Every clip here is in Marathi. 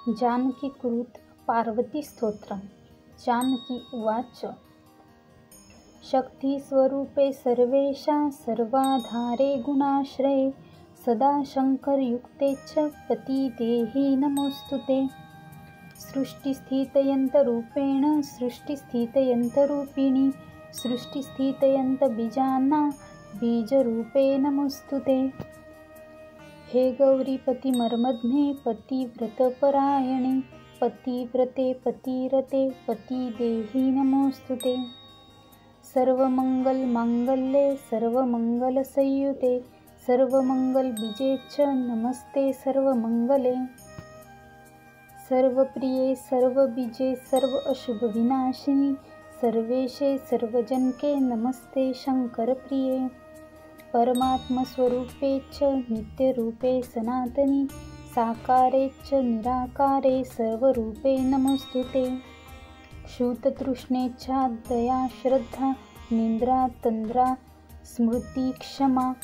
जानकीकृत पार्वती स्तोत्र। जानकी उवाच। शक्तिस्वरूपे सर्वेशा सर्वाधारे गुणाश्रये सदा शङ्करयुक्ते च पतिदेहि नमोऽस्तुते। सृष्टिस्थितयन्तरूपेण सृष्टिस्थितयन्तरूपिणि सृष्टिस्थितयन्तबीजानां बीजरूपे नमोऽस्तुते। हे गौरीपतिमर्मध्ने पतिव्रतपरायणे पतिव्रते पतिरते पतिदेहि नमोऽस्तुते। सर्वमङ्गलमाङ्गल्ये सर्वमङ्गलसंयुते सर्वमङ्गलबीजे च नमस्ते सर्वमङ्गले। सर्वप्रिये सर्वबीजे सर्व अशुभविनाशिनि सर्वेशे सर्वजनके नमस्ते शङ्करप्रिये। परमात्मस्वरूपे च नित्यरूपे सनातनि साकारे च निराकारे सर्वरूपे नमोऽस्तुते। क्षुततृष्णेच्छा दया श्रद्धा निन्द्रा तन्द्रा स्मृति क्षमा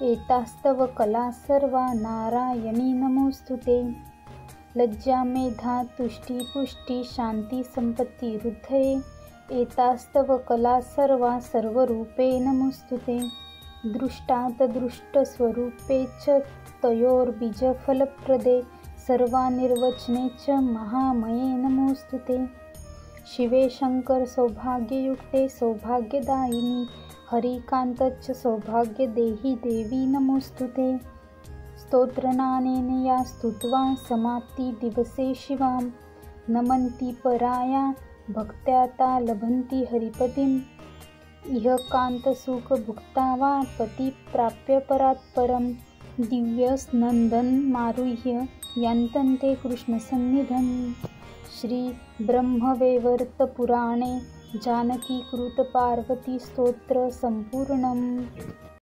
एतास्तव कला सर्वा नारायणी नमोऽस्तुते। लज्जा मेधा तुष्टि पुष्टि शांति संपत्ति हृदये एतास्तव कला सर्वा सर्वरूपे नमोऽस्तुते। दृष्टातदृष्टस्वरूपे च तयोर्बीजफलप्रदे सर्वानिर्वचने च महामये नमोऽस्तुते। शिवे शङ्कर सौभाग्ययुक्ते सौभाग्यदायिनि हरिकान्तच्च सौभाग्यदेहि देवी नमोऽस्तुते। स्तोत्रनानेन या स्तुत्वा समाप्तिदिवसे शिवां नमन्ति पराया भक्त्या ता लभन्ति हरिपतिम्। इह कान्तसुखभुक्ता वा पतिप्राप्य परात्परं दिव्यस्नन्दनमारुह्य यान्तन्ते कृष्णसन्निधम्। श्रीब्रह्मवैवर्तपुराणे जानकीकृतपार्वतीस्तोत्र सम्पूर्णम्।